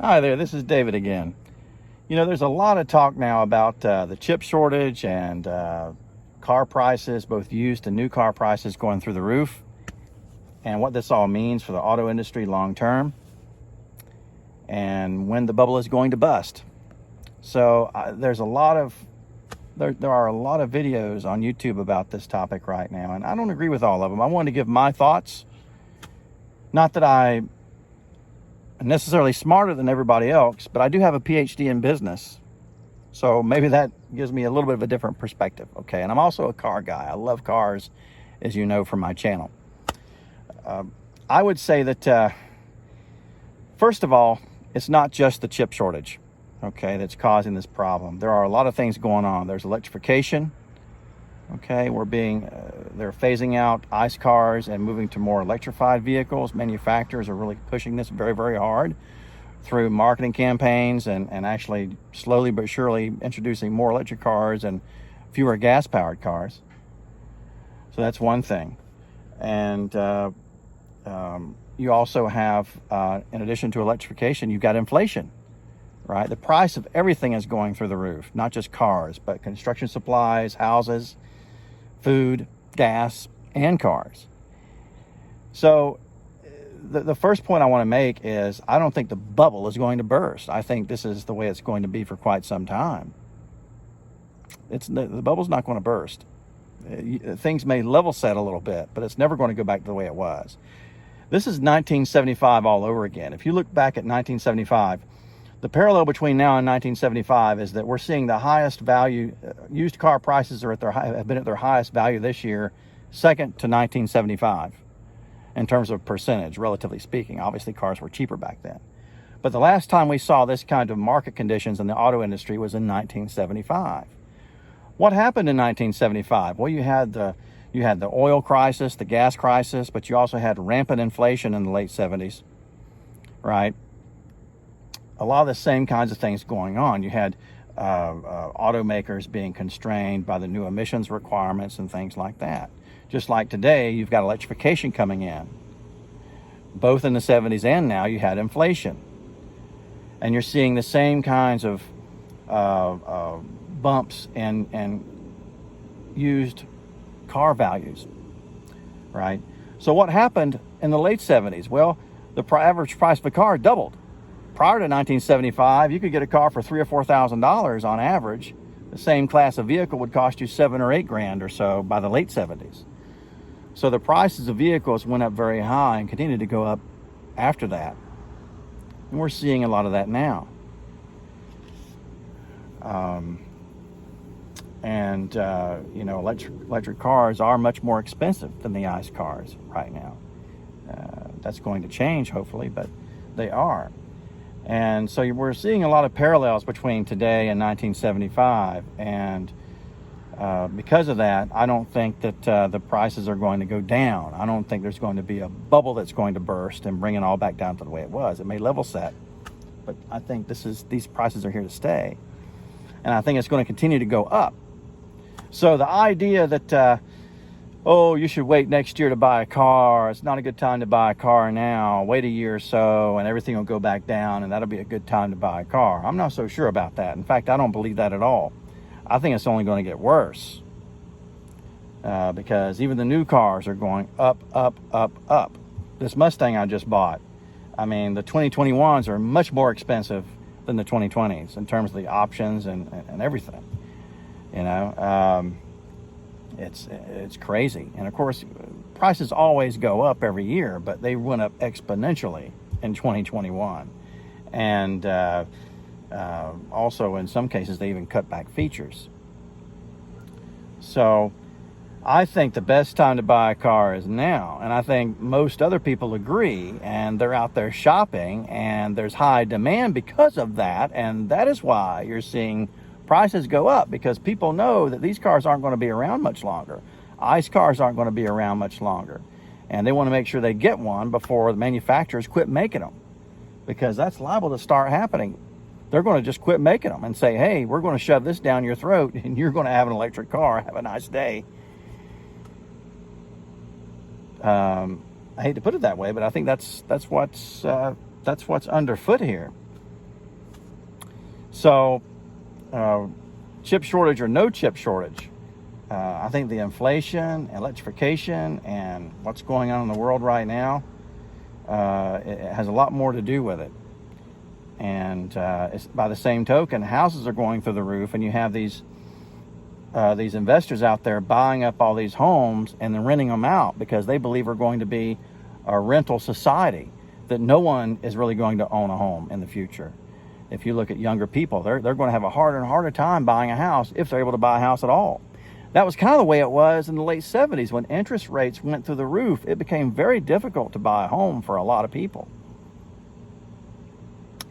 Hi there, this is David again. You know, there's a lot of talk now about the chip shortage and car prices, both used and new car prices going through the roof, and what this all means for the auto industry long term, and when the bubble is going to bust. So there are a lot of videos on YouTube about this topic right now, and I don't agree with all of them. I wanted to give my thoughts. Not that I'm necessarily smarter than everybody else, but I do have a PhD in business. So maybe that gives me a little bit of a different perspective, okay? And I'm also a car guy. I love cars, as you know from my channel. I would say that, first of all, it's not just the chip shortage, okay, that's causing this problem. There are a lot of things going on. There's electrification, okay? They're phasing out ICE cars and moving to more electrified vehicles. Manufacturers are really pushing this very, very hard through marketing campaigns and actually slowly but surely introducing more electric cars and fewer gas-powered cars. So that's one thing. And you also have, in addition to electrification, you've got inflation, right? The price of everything is going through the roof, not just cars, but construction supplies, houses, food, gas, and cars. So the first point I want to make is I don't think the bubble is going to burst. I think this is the way it's going to be for quite some time. The bubble's not going to burst. Things may level set a little bit, but it's never going to go back to the way it was. This is 1975 all over again. If you look back at 1975, the parallel between now and 1975 is that we're seeing the highest value. Used car prices have been at their highest value this year, second to 1975. In terms of percentage, relatively speaking. Obviously, cars were cheaper back then. But the last time we saw this kind of market conditions in the auto industry was in 1975. What happened in 1975? Well, you had the oil crisis, the gas crisis, but you also had rampant inflation in the late 70s, right? A lot of the same kinds of things going on. You had automakers being constrained by the new emissions requirements and things like that. Just like today, you've got electrification coming in. Both in the 70s and now, you had inflation. And you're seeing the same kinds of bumps in used car values, right? So what happened in the late 70s? Well, the average price of a car doubled. Prior to 1975, you could get a car for $3,000 or $4,000 on average. The same class of vehicle would cost you $7,000 or $8,000 or so by the late 70s. So the prices of vehicles went up very high and continued to go up after that. And we're seeing a lot of that now. Electric cars are much more expensive than the ICE cars right now. That's going to change, hopefully, but they are. And so we're seeing a lot of parallels between today and 1975. And because of that, I don't think that the prices are going to go down. I don't think there's going to be a bubble that's going to burst and bring it all back down to the way it was. It may level set, but I think these prices are here to stay. And I think it's going to continue to go up. So the idea that, you should wait next year to buy a car, it's not a good time to buy a car now, wait a year or so and everything will go back down and that'll be a good time to buy a car. I'm not so sure about that. In fact, I don't believe that at all. I think it's only going to get worse because even the new cars are going up, up, up, up. This Mustang I just bought, I mean, the 2021s are much more expensive than the 2020s in terms of the options and everything. You know, it's crazy. And of course, prices always go up every year, but they went up exponentially in 2021. And also in some cases they even cut back features. So I think the best time to buy a car is now, and I think most other people agree, and they're out there shopping and there's high demand because of that, and that is why you're seeing prices go up, because people know that these cars aren't going to be around much longer. ICE cars aren't going to be around much longer, and they want to make sure they get one before the manufacturers quit making them, because that's liable to start happening. They're going to just quit making them and say, hey, we're going to shove this down your throat and you're going to have an electric car. Have a nice day. I hate to put it that way, but I think that's what's underfoot here. So chip shortage or no chip shortage, I think the inflation, electrification, and what's going on in the world right now, it has a lot more to do with it. And it's, by the same token, houses are going through the roof, and you have these investors out there buying up all these homes and then renting them out because they believe we're going to be a rental society, that no one is really going to own a home in the future. If you look at younger people, they're going to have a harder and harder time buying a house if they're able to buy a house at all. That was kind of the way it was in the late 70s when interest rates went through the roof. It became very difficult to buy a home for a lot of people.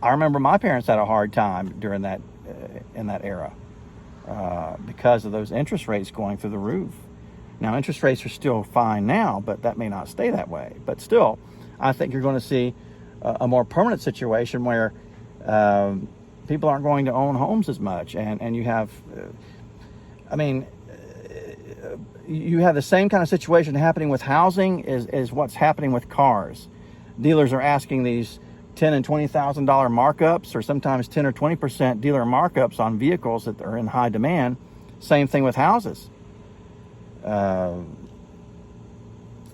I remember my parents had a hard time during that in that era because of those interest rates going through the roof. Now, interest rates are still fine now, but that may not stay that way. But still, I think you're going to see a more permanent situation where people aren't going to own homes as much. And you have, you have the same kind of situation happening with housing is what's happening with cars. Dealers are asking these $10,000 and $20,000 markups, or sometimes 10 or 20% dealer markups on vehicles that are in high demand. Same thing with houses.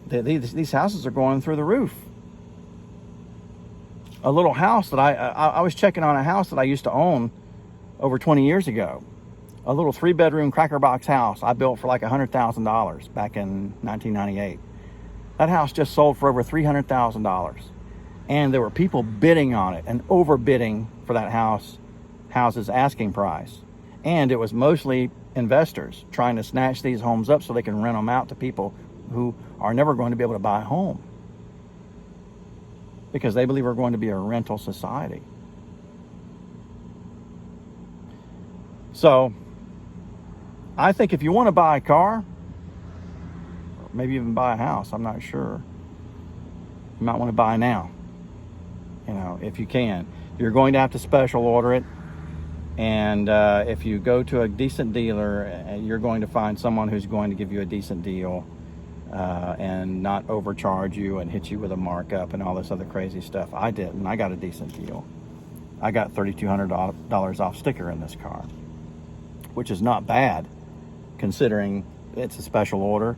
These houses are going through the roof. A little house that I was checking on a house that I used to own over 20 years ago. A little 3-bedroom cracker box house I built for like $100,000 back in 1998. That house just sold for over $300,000. And there were people bidding on it and overbidding for that house's asking price. And it was mostly investors trying to snatch these homes up so they can rent them out to people who are never going to be able to buy a home, because they believe we're going to be a rental society. So I think if you want to buy a car, or maybe even buy a house, I'm not sure, you might want to buy now. If you can. You're going to have to special order it. And if you go to a decent dealer, you're going to find someone who's going to give you a decent deal and not overcharge you and hit you with a markup and all this other crazy stuff. I didn't. I got a decent deal. I got $3,200 off sticker in this car, which is not bad considering it's a special order,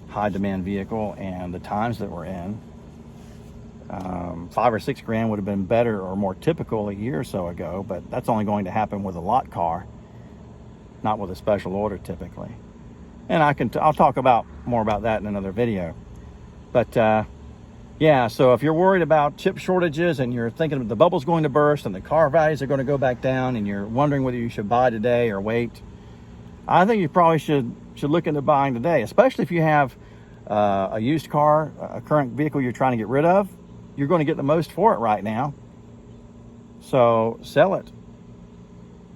high demand vehicle, and the times that we're in. $5 or $6 grand would have been better or more typical a year or so ago, but that's only going to happen with a lot car, not with a special order typically. And I'll talk more about that in another video. But yeah, so if you're worried about chip shortages and you're thinking the bubble's going to burst and the car values are going to go back down and you're wondering whether you should buy today or wait, I think you probably should look into buying today, especially if you have a used car, a current vehicle you're trying to get rid of. You're going to get the most for it right now. So sell it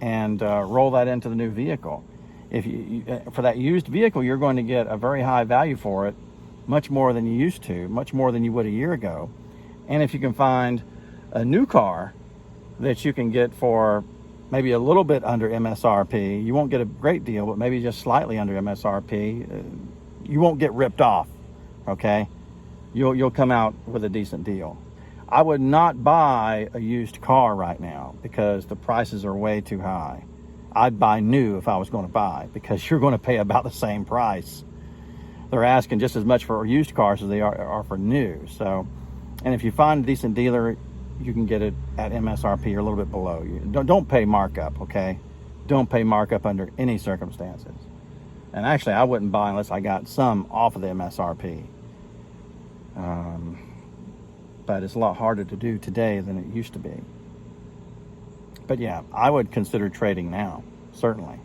and roll that into the new vehicle. If you for that used vehicle, you're going to get a very high value for it, much more than you used to, much more than you would a year ago. And if you can find a new car that you can get for maybe a little bit under MSRP, you won't get a great deal, but maybe just slightly under MSRP, you won't get ripped off, okay? You'll come out with a decent deal. I would not buy a used car right now because the prices are way too high. I'd buy new if I was going to buy, because you're going to pay about the same price. They're asking just as much for used cars as they are for new. So, and if you find a decent dealer, you can get it at MSRP or a little bit below. Don't pay markup, okay? Don't pay markup under any circumstances. And actually, I wouldn't buy unless I got some off of the MSRP. But it's a lot harder to do today than it used to be. But yeah, I would consider trading now, certainly.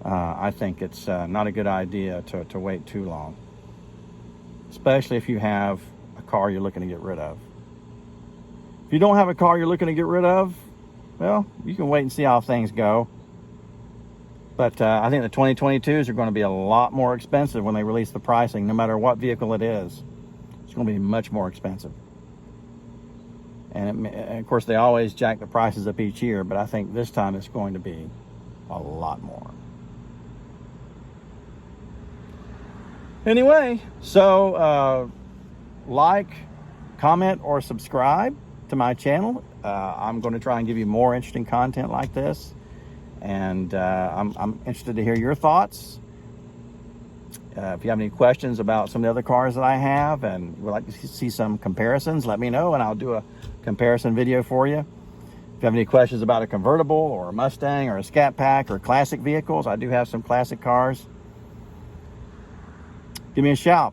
I think it's not a good idea to wait too long, especially if you have a car you're looking to get rid of. If you don't have a car you're looking to get rid of, well, you can wait and see how things go. But I think the 2022s are going to be a lot more expensive when they release the pricing, no matter what vehicle it is. It's going to be much more expensive. And of course, they always jack the prices up each year, but I think this time it's going to be a lot more. Anyway, so like, comment, or subscribe to my channel. I'm going to try and give you more interesting content like this. And I'm interested to hear your thoughts. If you have any questions about some of the other cars that I have and would like to see some comparisons, let me know and I'll do a comparison video for you. If you have any questions about a convertible or a Mustang or a Scat Pack or classic vehicles, I do have some classic cars. Give me a shout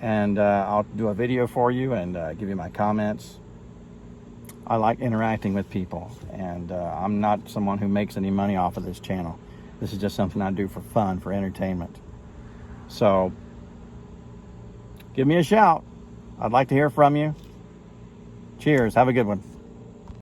and I'll do a video for you and give you my comments. I like interacting with people, and I'm not someone who makes any money off of this channel. This is just something I do for fun, for entertainment. So give me a shout. I'd like to hear from you. Cheers. Have a good one.